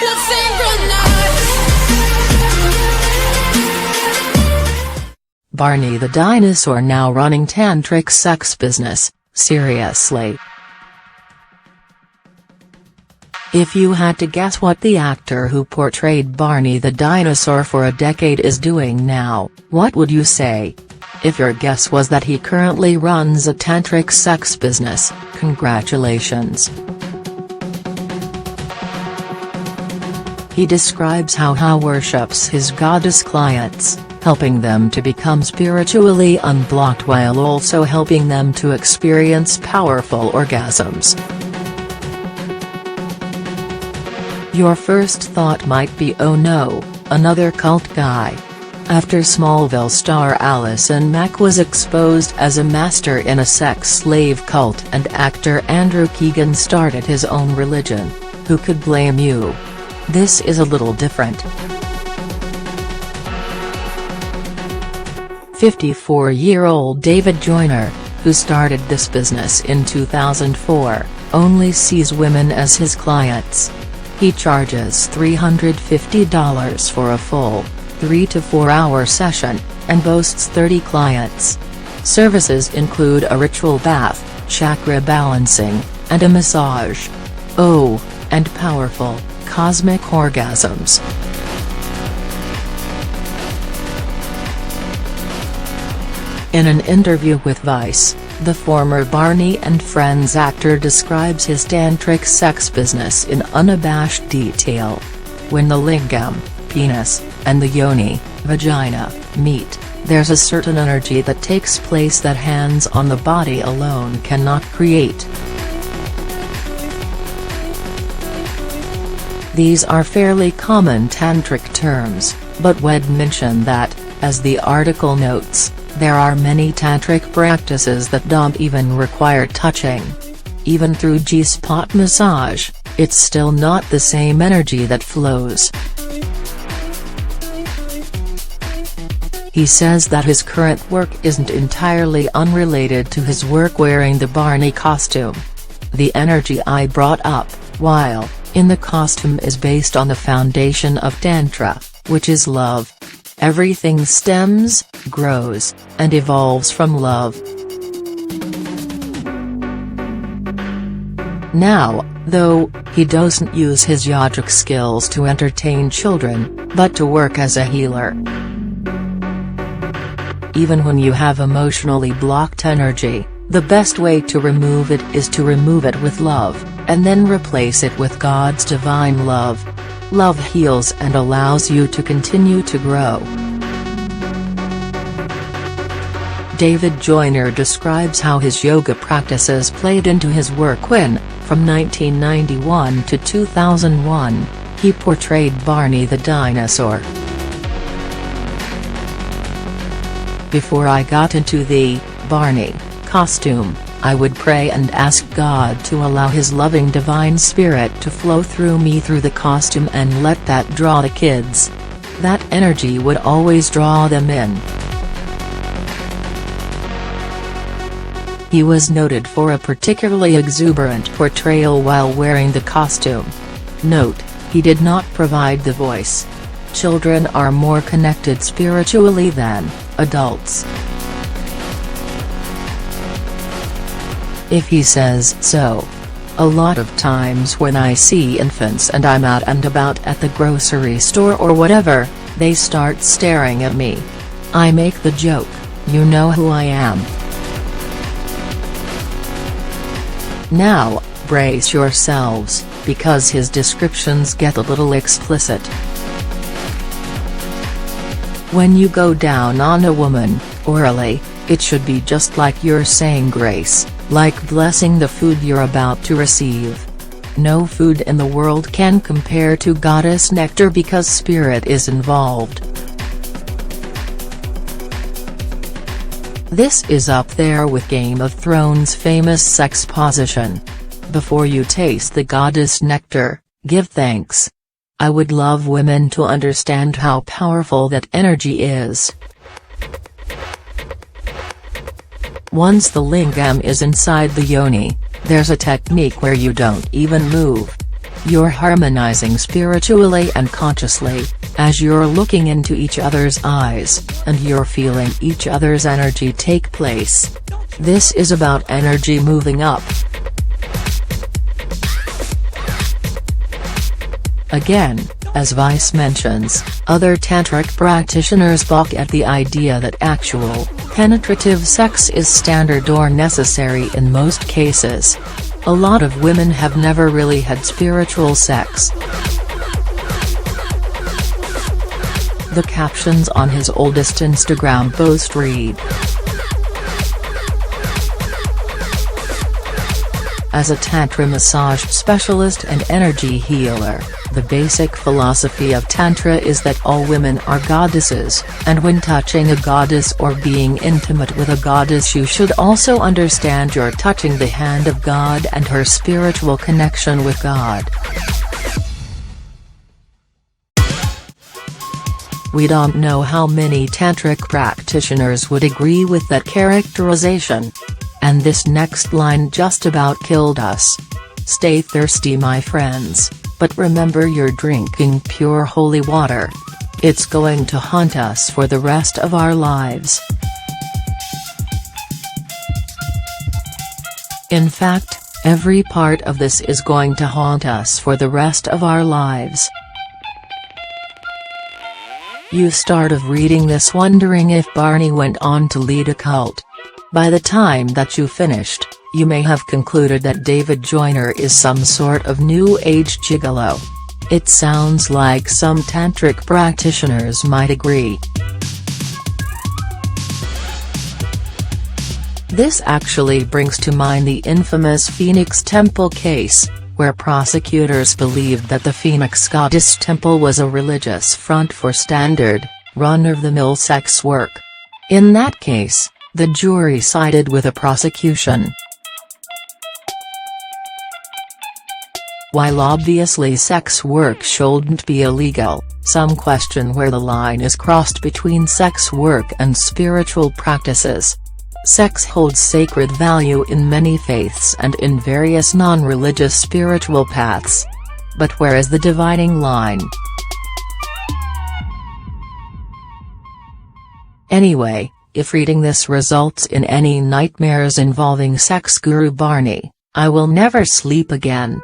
Let's synchronize. Barney the Dinosaur now running tantric sex business, seriously. If you had to guess what the actor who portrayed Barney the Dinosaur for a decade is doing now, what would you say? If your guess was that he currently runs a tantric sex business, congratulations. He describes how he worships his goddess clients, helping them to become spiritually unblocked while also helping them to experience powerful orgasms. Your first thought might be, oh no, another cult guy. After Smallville star Allison Mack was exposed as a master in a sex slave cult and actor Andrew Keegan started his own religion, who could blame you? This is a little different. 54-year-old David Joyner, who started this business in 2004, only sees women as his clients. He charges $350 for a full, 3 to 4 hour session, and boasts 30 clients. Services include a ritual bath, chakra balancing, and a massage. Oh, and powerful, cosmic orgasms. In an interview with Vice, the former Barney and Friends actor describes his tantric sex business in unabashed detail. When the lingam, penis, and the yoni, vagina, meet, there's a certain energy that takes place that hands on the body alone cannot create. These are fairly common tantric terms, but Wed mentioned that, as the article notes, there are many tantric practices that don't even require touching. Even through G-spot massage, it's still not the same energy that flows. He says that his current work isn't entirely unrelated to his work wearing the Barney costume. The energy I brought up, while in the costume, is based on the foundation of Tantra, which is love. Everything stems, grows, and evolves from love. Now, though, he doesn't use his yogic skills to entertain children, but to work as a healer. Even when you have emotionally blocked energy, the best way to remove it is to remove it with love, and then replace it with God's divine love. Love heals and allows you to continue to grow. David Joyner describes how his yoga practices played into his work when, from 1991 to 2001, he portrayed Barney the Dinosaur. Before I got into the Barney costume, I would pray and ask God to allow his loving divine spirit to flow through me through the costume and let that draw the kids. That energy would always draw them in. He was noted for a particularly exuberant portrayal while wearing the costume. Note, he did not provide the voice. Children are more connected spiritually than adults. If he says so. A lot of times when I see infants and I'm out and about at the grocery store or whatever, they start staring at me. I make the joke, you know who I am. Now, brace yourselves, because his descriptions get a little explicit. When you go down on a woman, orally, it should be just like you're saying grace, like blessing the food you're about to receive. No food in the world can compare to goddess nectar because spirit is involved. This is up there with Game of Thrones' famous sex position. Before you taste the goddess nectar, give thanks. I would love women to understand how powerful that energy is. Once the lingam is inside the yoni, there's a technique where you don't even move. You're harmonizing spiritually and consciously, as you're looking into each other's eyes, and you're feeling each other's energy take place. This is about energy moving up. Again, as Vice mentions, other tantric practitioners balk at the idea that actual, penetrative sex is standard or necessary in most cases. A lot of women have never really had spiritual sex. The captions on his oldest Instagram post read: As a Tantra massage specialist and energy healer, the basic philosophy of Tantra is that all women are goddesses, and when touching a goddess or being intimate with a goddess you should also understand you're touching the hand of God and her spiritual connection with God. We don't know how many tantric practitioners would agree with that characterization. And this next line just about killed us. Stay thirsty, my friends, but remember you're drinking pure holy water. It's going to haunt us for the rest of our lives. In fact, every part of this is going to haunt us for the rest of our lives. You start of reading this wondering if Barney went on to lead a cult. By the time that you finished, you may have concluded that David Joyner is some sort of new age gigolo. It sounds like some tantric practitioners might agree. This actually brings to mind the infamous Phoenix Temple case, where prosecutors believed that the Phoenix Goddess Temple was a religious front for standard, run-of-the-mill sex work. In that case, the jury sided with the prosecution. While obviously sex work shouldn't be illegal, some question where the line is crossed between sex work and spiritual practices. Sex holds sacred value in many faiths and in various non-religious spiritual paths. But where is the dividing line? Anyway, if reading this results in any nightmares involving sex guru Barney, I will never sleep again.